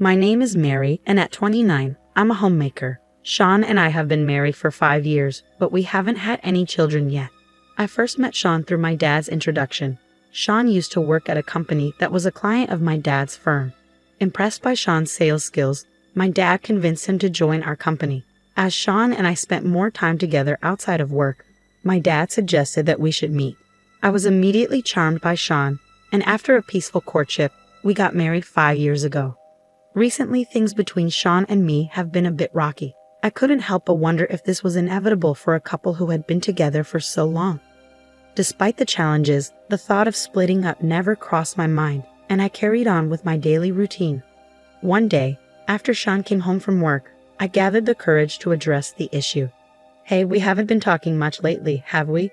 My name is Mary, and at 29, I'm a homemaker. Sean and I have been married for 5 years, but we haven't had any children yet. I first met Sean through my dad's introduction. Sean used to work at a company that was a client of my dad's firm. Impressed by Sean's sales skills, my dad convinced him to join our company. As Sean and I spent more time together outside of work, my dad suggested that we should meet. I was immediately charmed by Sean, and after a peaceful courtship, we got married 5 years ago. Recently, things between Sean and me have been a bit rocky. I couldn't help but wonder if this was inevitable for a couple who had been together for so long. Despite the challenges, the thought of splitting up never crossed my mind, and I carried on with my daily routine. One day, after Sean came home from work, I gathered the courage to address the issue. Hey, we haven't been talking much lately, have we?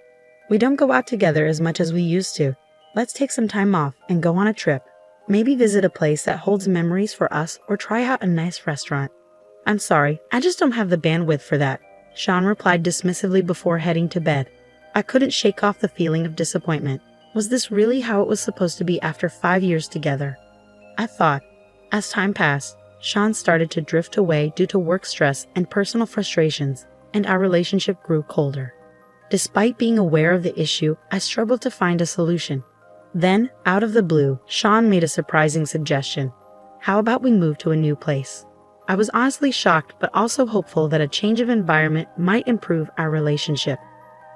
We don't go out together as much as we used to. Let's take some time off and go on a trip. Maybe visit a place that holds memories for us or try out a nice restaurant. I'm sorry, I just don't have the bandwidth for that, Sean replied dismissively before heading to bed. I couldn't shake off the feeling of disappointment. Was this really how it was supposed to be after 5 years together? I thought. As time passed, Sean started to drift away due to work stress and personal frustrations, and our relationship grew colder. Despite being aware of the issue, I struggled to find a solution. Then, out of the blue, Sean made a surprising suggestion. How about we move to a new place? I was honestly shocked, but also hopeful that a change of environment might improve our relationship.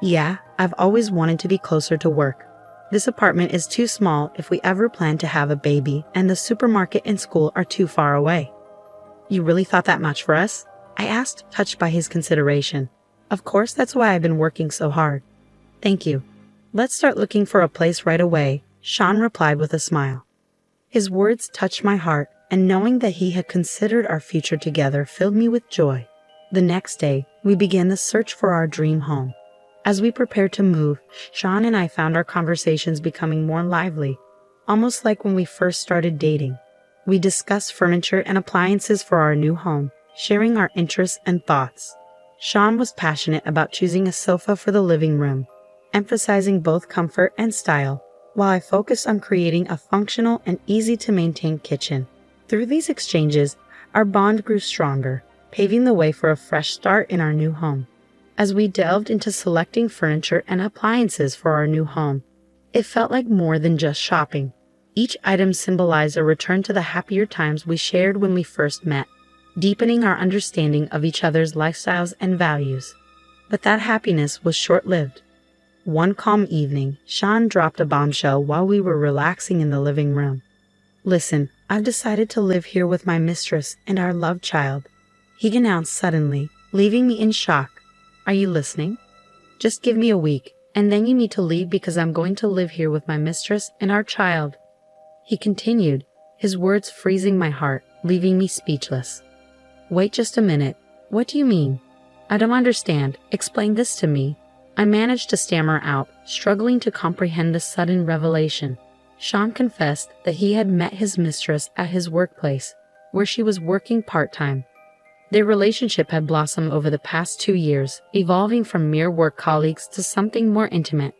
Yeah, I've always wanted to be closer to work. This apartment is too small if we ever plan to have a baby, and the supermarket and school are too far away. You really thought that much for us? I asked, touched by his consideration. Of course, that's why I've been working so hard. Thank you. Let's start looking for a place right away, Sean replied with a smile. His words touched my heart, and knowing that he had considered our future together filled me with joy. The next day, we began the search for our dream home. As we prepared to move, Sean and I found our conversations becoming more lively, almost like when we first started dating. We discussed furniture and appliances for our new home, sharing our interests and thoughts. Sean was passionate about choosing a sofa for the living room, emphasizing both comfort and style, while I focused on creating a functional and easy-to-maintain kitchen. Through these exchanges, our bond grew stronger, paving the way for a fresh start in our new home. As we delved into selecting furniture and appliances for our new home, it felt like more than just shopping. Each item symbolized a return to the happier times we shared when we first met, deepening our understanding of each other's lifestyles and values. But that happiness was short-lived. One calm evening, Sean dropped a bombshell while we were relaxing in the living room. Listen, I've decided to live here with my mistress and our love child, he announced suddenly, leaving me in shock. Are you listening? Just give me a week, and then you need to leave because I'm going to live here with my mistress and our child. He continued, his words freezing my heart, leaving me speechless. Wait just a minute. What do you mean? I don't understand. Explain this to me. I managed to stammer out, struggling to comprehend the sudden revelation. Sean confessed that he had met his mistress at his workplace, where she was working part-time. Their relationship had blossomed over the past 2 years, evolving from mere work colleagues to something more intimate.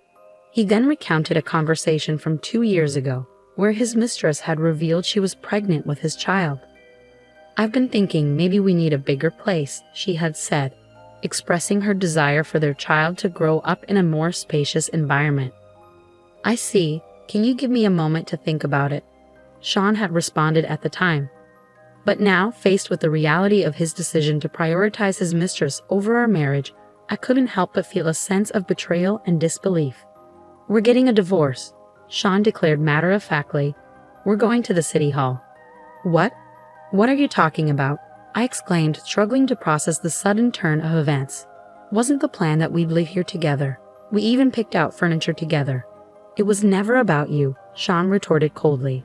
He then recounted a conversation from 2 years ago, where his mistress had revealed she was pregnant with his child. I've been thinking maybe we need a bigger place, she had said, expressing her desire for their child to grow up in a more spacious environment. I see. Can you give me a moment to think about it? Sean had responded at the time. But now, faced with the reality of his decision to prioritize his mistress over our marriage, I couldn't help but feel a sense of betrayal and disbelief. We're getting a divorce, Sean declared matter-of-factly. We're going to the city hall. What? What are you talking about? I exclaimed, struggling to process the sudden turn of events. Wasn't the plan that we'd live here together? We even picked out furniture together. It was never about you, Sean retorted coldly.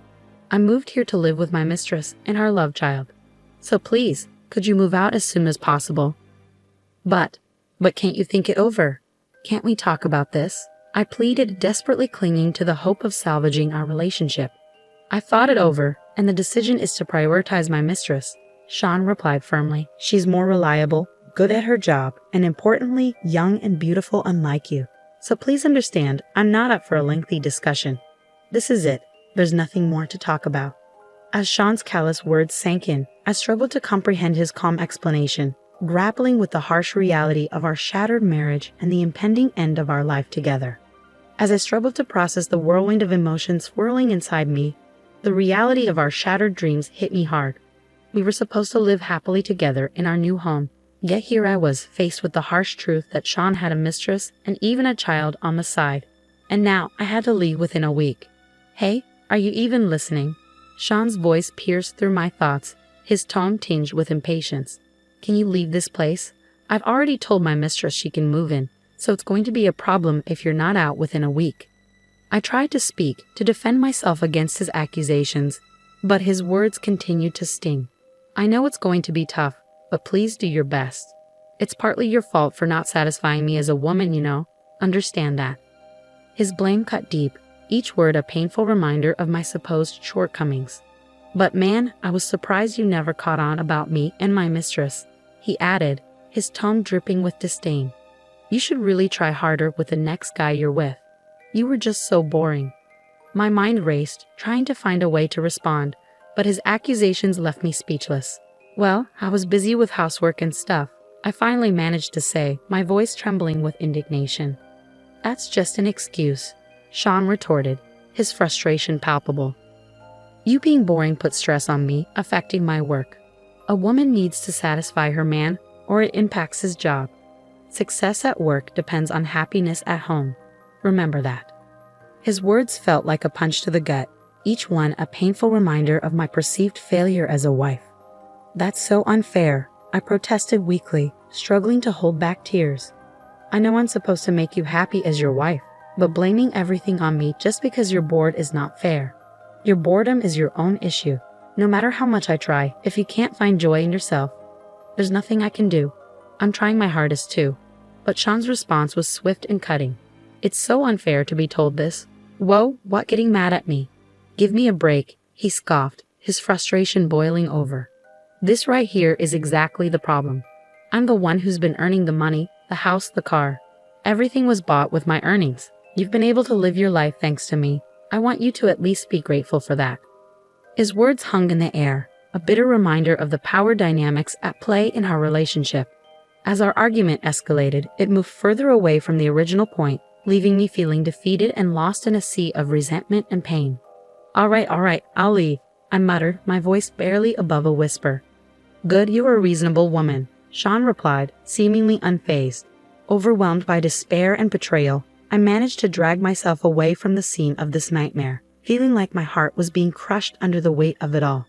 I moved here to live with my mistress and our love child. So please, could you move out as soon as possible? But can't you think it over? Can't we talk about this? I pleaded, desperately clinging to the hope of salvaging our relationship. I thought it over, and the decision is to prioritize my mistress, Sean replied firmly. She's more reliable, good at her job, and importantly, young and beautiful unlike you. So please understand, I'm not up for a lengthy discussion. This is it. There's nothing more to talk about. As Sean's callous words sank in, I struggled to comprehend his calm explanation, grappling with the harsh reality of our shattered marriage and the impending end of our life together. As I struggled to process the whirlwind of emotions swirling inside me, the reality of our shattered dreams hit me hard. We were supposed to live happily together in our new home, yet here I was faced with the harsh truth that Sean had a mistress and even a child on the side. And now I had to leave within a week. Hey, are you even listening? Sean's voice pierced through my thoughts, his tone tinged with impatience. Can you leave this place? I've already told my mistress she can move in, so it's going to be a problem if you're not out within a week. I tried to speak, to defend myself against his accusations, but his words continued to sting. I know it's going to be tough, but please do your best. It's partly your fault for not satisfying me as a woman, you know. Understand that. His blame cut deep, each word a painful reminder of my supposed shortcomings. But man, I was surprised you never caught on about me and my mistress, he added, his tone dripping with disdain. You should really try harder with the next guy you're with. You were just so boring. My mind raced, trying to find a way to respond, but his accusations left me speechless. Well, I was busy with housework and stuff, I finally managed to say, my voice trembling with indignation. That's just an excuse, Sean retorted, his frustration palpable. You being boring puts stress on me, affecting my work. A woman needs to satisfy her man, or it impacts his job. Success at work depends on happiness at home. Remember that. His words felt like a punch to the gut, each one a painful reminder of my perceived failure as a wife. That's so unfair, I protested weakly, struggling to hold back tears. I know I'm supposed to make you happy as your wife, but blaming everything on me just because you're bored is not fair. Your boredom is your own issue. No matter how much I try, if you can't find joy in yourself, there's nothing I can do. I'm trying my hardest too. But Sean's response was swift and cutting. It's so unfair to be told this. Whoa, what getting mad at me? Give me a break, he scoffed, his frustration boiling over. This right here is exactly the problem. I'm the one who's been earning the money, the house, the car. Everything was bought with my earnings. You've been able to live your life thanks to me. I want you to at least be grateful for that. His words hung in the air, a bitter reminder of the power dynamics at play in our relationship. As our argument escalated, it moved further away from the original point, leaving me feeling defeated and lost in a sea of resentment and pain. All right, I'll leave, I muttered, my voice barely above a whisper. Good, you're a reasonable woman, Sean replied, seemingly unfazed. Overwhelmed by despair and betrayal, I managed to drag myself away from the scene of this nightmare, feeling like my heart was being crushed under the weight of it all.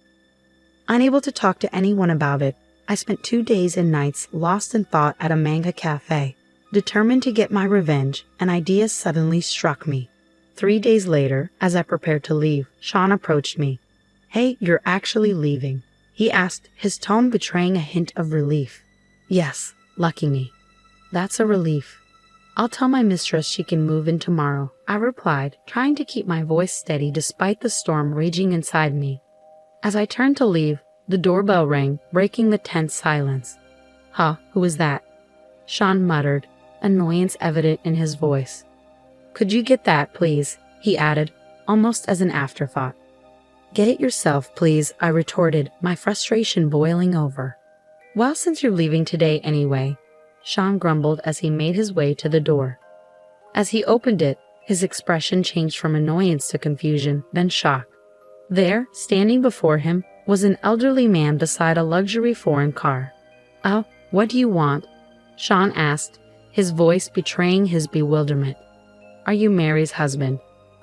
Unable to talk to anyone about it, I spent 2 days and nights lost in thought at a manga cafe. Determined to get my revenge, an idea suddenly struck me. 3 days later, as I prepared to leave, Sean approached me. Hey, you're actually leaving? He asked, his tone betraying a hint of relief. Yes, lucky me. That's a relief. I'll tell my mistress she can move in tomorrow, I replied, trying to keep my voice steady despite the storm raging inside me. As I turned to leave, the doorbell rang, breaking the tense silence. Huh, who is that? Sean muttered, annoyance evident in his voice. Could you get that, please? He added, almost as an afterthought. Get it yourself, please, I retorted, my frustration boiling over. Well, since you're leaving today anyway, Sean grumbled as he made his way to the door. As he opened it, his expression changed from annoyance to confusion, then shock. There, standing before him, was an elderly man beside a luxury foreign car. Oh, what do you want? Sean asked, his voice betraying his bewilderment. Are you Mary's husband?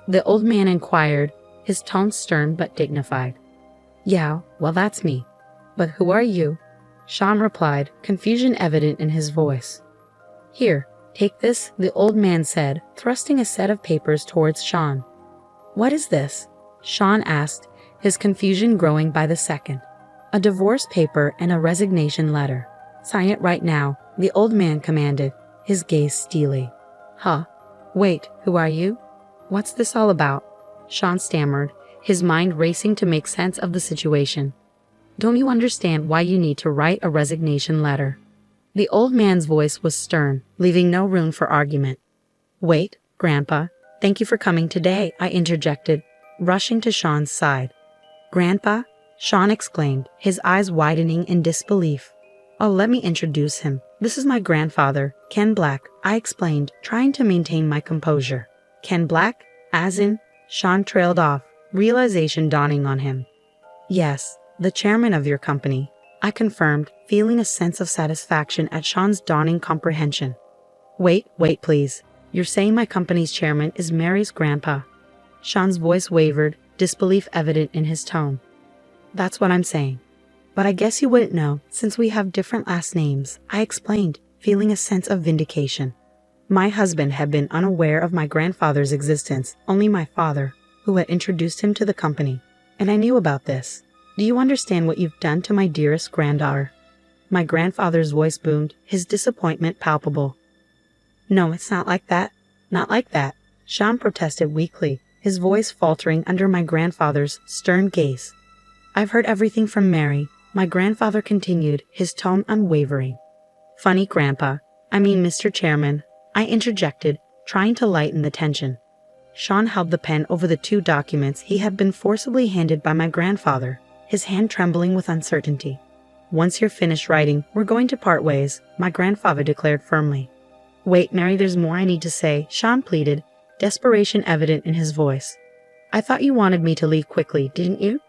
The old man inquired, his tone stern but dignified. Yeah, well that's me. But who are you? Sean replied, confusion evident in his voice. Here, take this, the old man said, thrusting a set of papers towards Sean. What is this? Sean asked, his confusion growing by the second. A divorce paper and a resignation letter. Sign it right now, the old man commanded, his gaze steely. Huh? Wait, who are you? What's this all about? Sean stammered, his mind racing to make sense of the situation. Don't you understand why you need to write a resignation letter? The old man's voice was stern, leaving no room for argument. Wait, Grandpa, thank you for coming today, I interjected, rushing to Sean's side. Grandpa, Sean exclaimed, his eyes widening in disbelief. Oh, let me introduce him. This is my grandfather, Ken Black, I explained, trying to maintain my composure. Ken Black? As in? Sean trailed off, realization dawning on him. Yes, the chairman of your company, I confirmed, feeling a sense of satisfaction at Sean's dawning comprehension. Wait, please. You're saying my company's chairman is Mary's grandpa? Sean's voice wavered, disbelief evident in his tone. That's what I'm saying. But I guess you wouldn't know, since we have different last names, I explained, feeling a sense of vindication. My husband had been unaware of my grandfather's existence, only my father, who had introduced him to the company. And I knew about this. Do you understand what you've done to my dearest granddaughter? My grandfather's voice boomed, his disappointment palpable. No, it's not like that. Not like that, Sean protested weakly, his voice faltering under my grandfather's stern gaze. I've heard everything from Mary, my grandfather continued, his tone unwavering. Funny grandpa, I mean Mr. Chairman, I interjected, trying to lighten the tension. Sean held the pen over the 2 documents he had been forcibly handed by my grandfather, his hand trembling with uncertainty. Once you're finished writing, we're going to part ways, my grandfather declared firmly. Wait, Mary, there's more I need to say, Sean pleaded, desperation evident in his voice. I thought you wanted me to leave quickly, didn't you?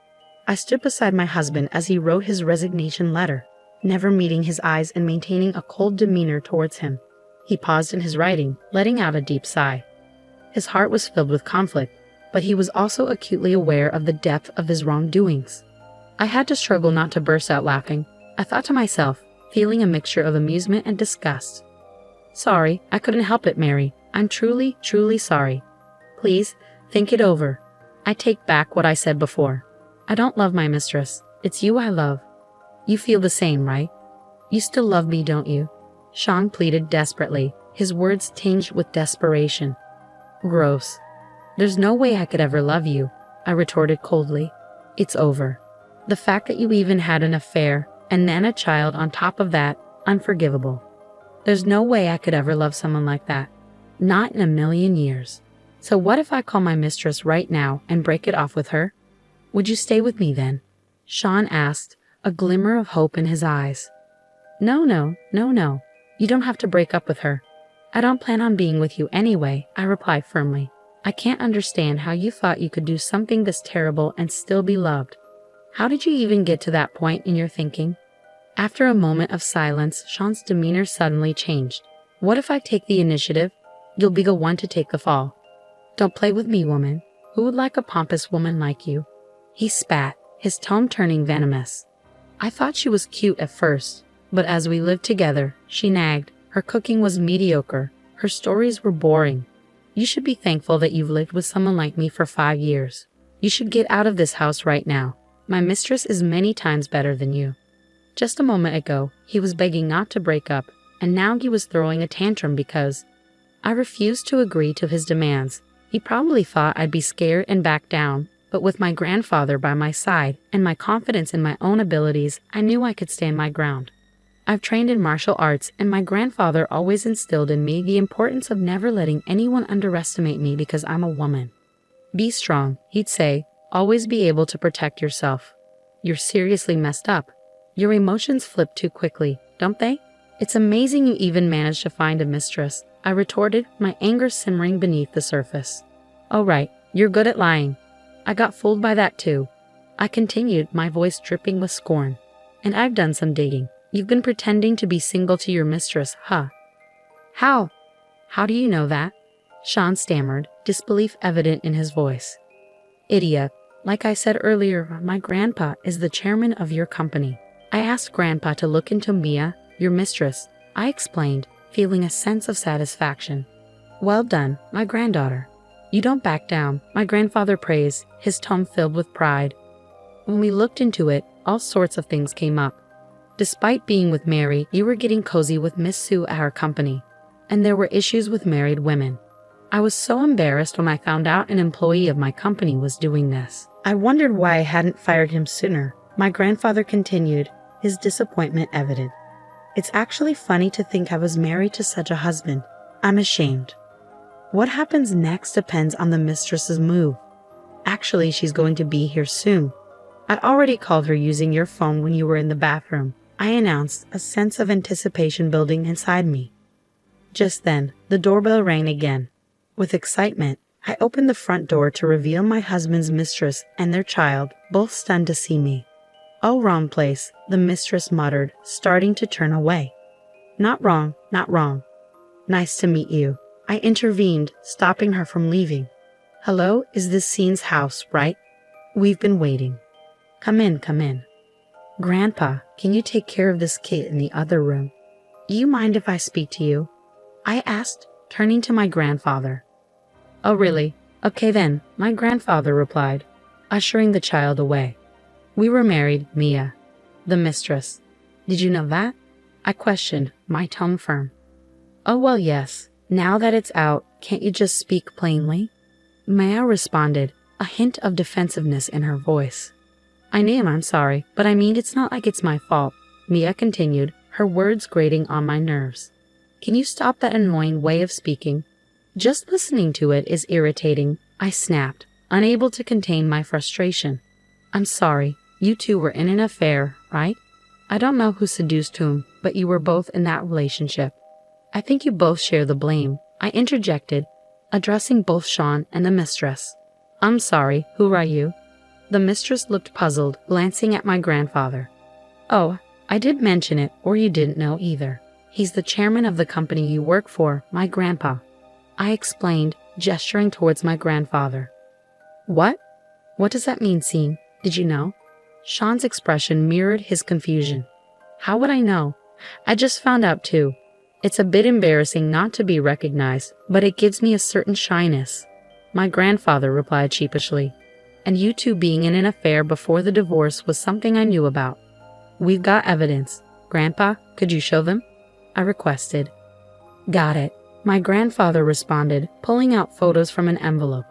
I stood beside my husband as he wrote his resignation letter, never meeting his eyes and maintaining a cold demeanor towards him. He paused in his writing, letting out a deep sigh. His heart was filled with conflict, but he was also acutely aware of the depth of his wrongdoings. I had to struggle not to burst out laughing. I thought to myself, feeling a mixture of amusement and disgust. Sorry, I couldn't help it, Mary. I'm truly, truly sorry. Please, think it over. I take back what I said before. I don't love my mistress. It's you I love. You feel the same, right? You still love me, don't you? Sean pleaded desperately, his words tinged with desperation. Gross. There's no way I could ever love you, I retorted coldly. It's over. The fact that you even had an affair, and then a child on top of that, unforgivable. There's no way I could ever love someone like that. Not in a million years. So what if I call my mistress right now and break it off with her? Would you stay with me then? Sean asked, a glimmer of hope in his eyes. No. You don't have to break up with her. I don't plan on being with you anyway, I replied firmly. I can't understand how you thought you could do something this terrible and still be loved. How did you even get to that point in your thinking? After a moment of silence, Sean's demeanor suddenly changed. What if I take the initiative? You'll be the one to take the fall. Don't play with me, woman. Who would like a pompous woman like you? He spat, his tone turning venomous. I thought she was cute at first, but as we lived together, she nagged. Her cooking was mediocre. Her stories were boring. You should be thankful that you've lived with someone like me for 5 years. You should get out of this house right now. My mistress is many times better than you. Just a moment ago, he was begging not to break up, and now he was throwing a tantrum because I refused to agree to his demands. He probably thought I'd be scared and back down, but with my grandfather by my side and my confidence in my own abilities, I knew I could stand my ground. I've trained in martial arts, and my grandfather always instilled in me the importance of never letting anyone underestimate me because I'm a woman. Be strong, he'd say, always be able to protect yourself. You're seriously messed up. Your emotions flip too quickly, don't they? It's amazing you even managed to find a mistress, I retorted, my anger simmering beneath the surface. Oh right, you're good at lying. I got fooled by that too. I continued, my voice dripping with scorn. And I've done some digging. You've been pretending to be single to your mistress, huh? How? How do you know that? Sean stammered, disbelief evident in his voice. Idiot. Like I said earlier, my grandpa is the chairman of your company. I asked Grandpa to look into Mia, your mistress, I explained, feeling a sense of satisfaction. Well done, my granddaughter. You don't back down, my grandfather praised, his tone filled with pride. When we looked into it, all sorts of things came up. Despite being with Mary, you were getting cozy with Miss Sue at our company, and there were issues with married women. I was so embarrassed when I found out an employee of my company was doing this. I wondered why I hadn't fired him sooner. My grandfather continued, his disappointment evident. It's actually funny to think I was married to such a husband. I'm ashamed. What happens next depends on the mistress's move. Actually, she's going to be here soon. I already called her using your phone when you were in the bathroom, I announced, a sense of anticipation building inside me. Just then, the doorbell rang again. With excitement, I opened the front door to reveal my husband's mistress and their child, both stunned to see me. "Oh, wrong place," the mistress muttered, starting to turn away. Not wrong, not wrong. "Nice to meet you," I intervened, stopping her from leaving. "Hello, is this Scene's house, right? We've been waiting. Come in, come in." "Grandpa, can you take care of this kid in the other room? Do you mind if I speak to you?" I asked, turning to my grandfather. "Oh, really? Okay then," my grandfather replied, ushering the child away. "We were married, Mia, the mistress. Did you know that?" I questioned, my tone firm. "Oh, well, yes. Now that it's out, can't you just speak plainly?" Mia responded, a hint of defensiveness in her voice. "I am, I'm sorry, but I mean it's not like it's my fault," Mia continued, her words grating on my nerves. "Can you stop that annoying way of speaking? Just listening to it is irritating," I snapped, unable to contain my frustration. "I'm sorry, you two were in an affair, right? I don't know who seduced whom, but you were both in that relationship. I think you both share the blame," I interjected, addressing both Sean and the mistress. "I'm sorry, who are you?" The mistress looked puzzled, glancing at my grandfather. "Oh, I did mention it, or you didn't know either. He's the chairman of the company you work for, my grandpa," I explained, gesturing towards my grandfather. "What? What does that mean, Scene? Did you know?" Sean's expression mirrored his confusion. "How would I know? I just found out too. It's a bit embarrassing not to be recognized, but it gives me a certain shyness," my grandfather replied sheepishly. "And you two being in an affair before the divorce was something I knew about. We've got evidence. Grandpa, could you show them?" I requested. "Got it," my grandfather responded, pulling out photos from an envelope.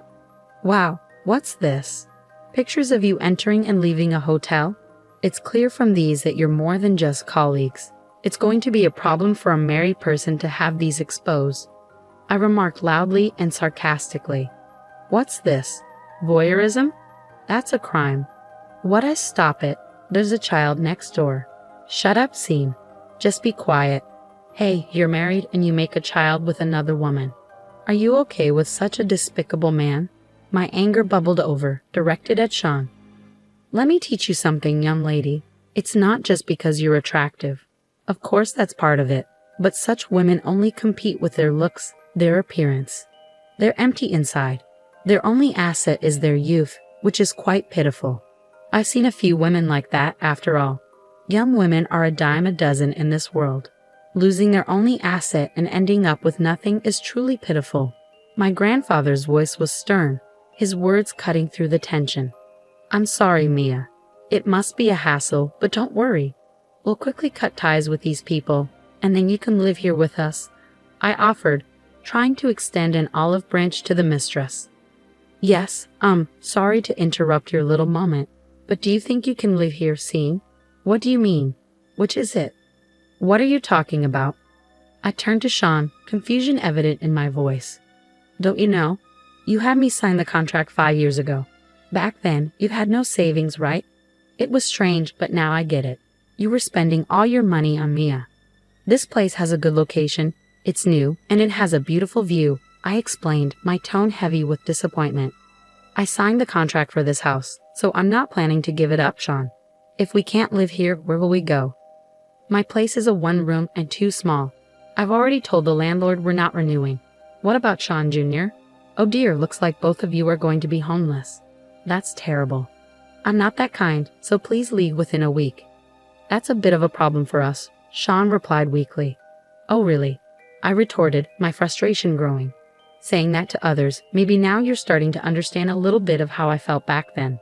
"Wow, what's this? Pictures of you entering and leaving a hotel? It's clear from these that you're more than just colleagues. It's going to be a problem for a married person to have these exposed," I remarked loudly and sarcastically. "What's this? Voyeurism? That's a crime." "What? I stop it. There's a child next door." "Shut up, Scene. Just be quiet. Hey, you're married and you make a child with another woman. Are you okay with such a despicable man?" My anger bubbled over, directed at Sean. "Let me teach you something, young lady. It's not just because you're attractive. Of course that's part of it, but such women only compete with their looks, their appearance. They're empty inside. Their only asset is their youth, which is quite pitiful. I've seen a few women like that, after all. Young women are a dime a dozen in this world. Losing their only asset and ending up with nothing is truly pitiful." My grandfather's voice was stern, his words cutting through the tension. "I'm sorry, Mia. It must be a hassle, but don't worry. We'll quickly cut ties with these people, and then you can live here with us," I offered, trying to extend an olive branch to the mistress. "Yes, sorry to interrupt your little moment, but do you think you can live here, Scene? What do you mean? Which is it? What are you talking about?" I turned to Sean, confusion evident in my voice. "Don't you know? You had me sign the contract 5 years ago. Back then, you had no savings, right? It was strange, but now I get it. You were spending all your money on Mia. This place has a good location, it's new, and it has a beautiful view," I explained, my tone heavy with disappointment. "I signed the contract for this house, so I'm not planning to give it up, Sean. If we can't live here, where will we go? My place is a 1-room and too small. I've already told the landlord we're not renewing. What about Sean Jr.? Oh dear, looks like both of you are going to be homeless. That's terrible. I'm not that kind, so please leave within a week." "That's a bit of a problem for us," Sean replied weakly. "Oh really?" I retorted, my frustration growing. Saying that to others, maybe now you're starting to understand a little bit of how I felt back then.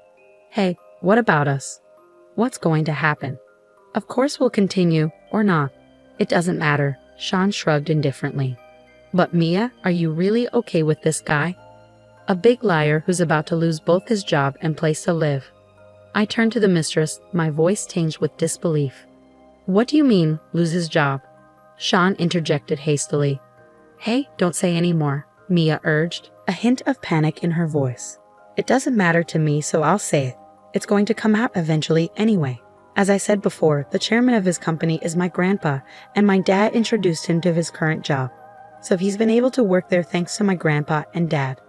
Hey, what about us? What's going to happen? Of course we'll continue, or not. It doesn't matter, Sean shrugged indifferently. But Mia, are you really okay with this guy? A big liar who's about to lose both his job and place to live. I turned to the mistress, my voice tinged with disbelief. What do you mean, lose his job? Sean interjected hastily. Hey, don't say any more, Mia urged, a hint of panic in her voice. It doesn't matter to me, so I'll say it. It's going to come out eventually anyway. As I said before, the chairman of his company is my grandpa, and my dad introduced him to his current job. So he's been able to work there thanks to my grandpa and dad.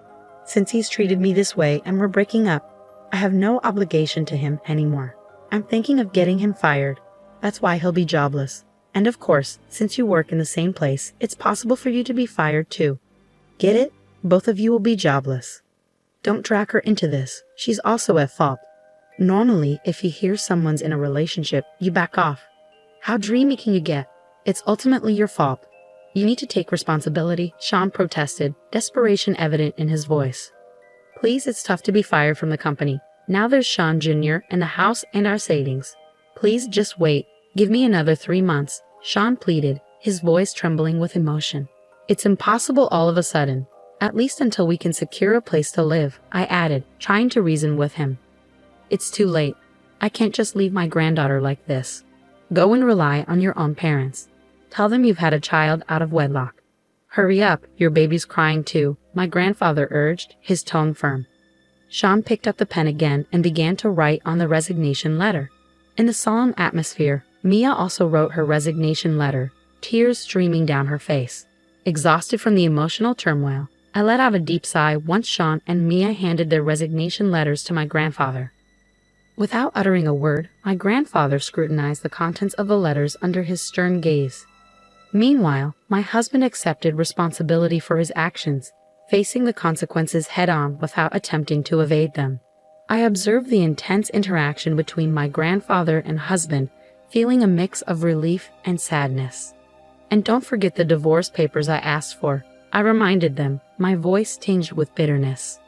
Since he's treated me this way and we're breaking up, I have no obligation to him anymore. I'm thinking of getting him fired. That's why he'll be jobless. And of course, since you work in the same place, it's possible for you to be fired too. Get it? Both of you will be jobless. Don't drag her into this. She's also at fault. Normally, if you hear someone's in a relationship, you back off. How dreamy can you get? It's ultimately your fault. You need to take responsibility, Sean protested, desperation evident in his voice. Please, it's tough to be fired from the company. Now there's Sean Jr. and the house and our savings. Please just wait. Give me another 3 months, Sean pleaded, his voice trembling with emotion. It's impossible all of a sudden. At least until we can secure a place to live, I added, trying to reason with him. It's too late. I can't just leave my granddaughter like this. Go and rely on your own parents. Tell them you've had a child out of wedlock. Hurry up, your baby's crying too, my grandfather urged, his tone firm. Sean picked up the pen again and began to write on the resignation letter. In the solemn atmosphere, Mia also wrote her resignation letter, tears streaming down her face. Exhausted from the emotional turmoil, I let out a deep sigh once Sean and Mia handed their resignation letters to my grandfather. Without uttering a word, my grandfather scrutinized the contents of the letters under his stern gaze. Meanwhile, my husband accepted responsibility for his actions, facing the consequences head-on without attempting to evade them. I observed the intense interaction between my grandfather and husband, feeling a mix of relief and sadness. And don't forget the divorce papers I asked for, I reminded them, my voice tinged with bitterness.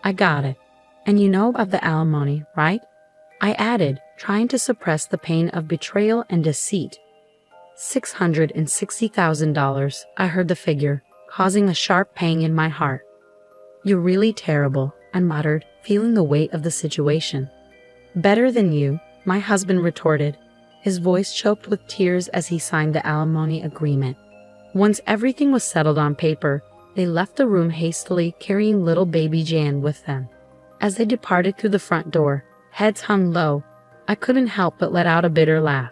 I got it. And you know of the alimony, right? I added, trying to suppress the pain of betrayal and deceit. $660,000, I heard the figure, causing a sharp pang in my heart. You're really terrible, I muttered, feeling the weight of the situation. Better than you, my husband retorted, his voice choked with tears as he signed the alimony agreement. Once everything was settled on paper, they left the room hastily, carrying little baby Jan with them. As they departed through the front door, heads hung low, I couldn't help but let out a bitter laugh.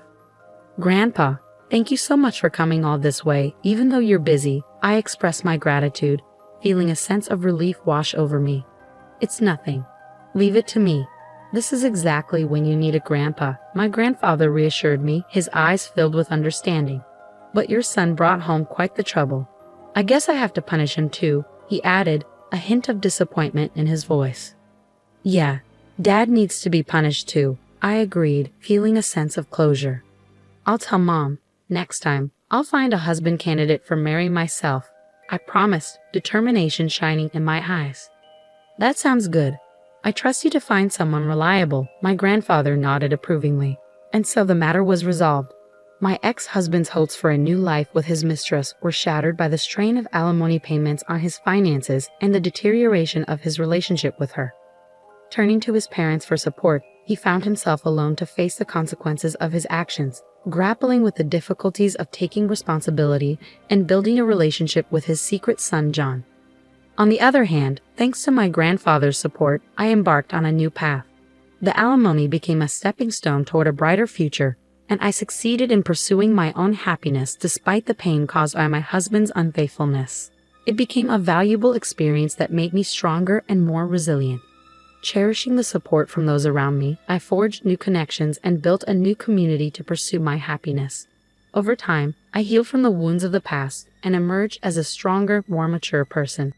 Grandpa, thank you so much for coming all this way. Even though you're busy, I express my gratitude, feeling a sense of relief wash over me. It's nothing. Leave it to me. This is exactly when you need a grandpa, my grandfather reassured me, his eyes filled with understanding. But your son brought home quite the trouble. I guess I have to punish him too, he added, a hint of disappointment in his voice. Yeah, Dad needs to be punished too, I agreed, feeling a sense of closure. I'll tell Mom. Next time, I'll find a husband candidate for Mary myself, I promised, determination shining in my eyes. That sounds good. I trust you to find someone reliable, my grandfather nodded approvingly. And so the matter was resolved. My ex-husband's hopes for a new life with his mistress were shattered by the strain of alimony payments on his finances and the deterioration of his relationship with her. Turning to his parents for support, he found himself alone to face the consequences of his actions, grappling with the difficulties of taking responsibility and building a relationship with his secret son John. On the other hand, thanks to my grandfather's support, I embarked on a new path. The alimony became a stepping stone toward a brighter future, and I succeeded in pursuing my own happiness despite the pain caused by my husband's unfaithfulness. It became a valuable experience that made me stronger and more resilient. Cherishing the support from those around me, I forged new connections and built a new community to pursue my happiness. Over time, I healed from the wounds of the past and emerged as a stronger, more mature person.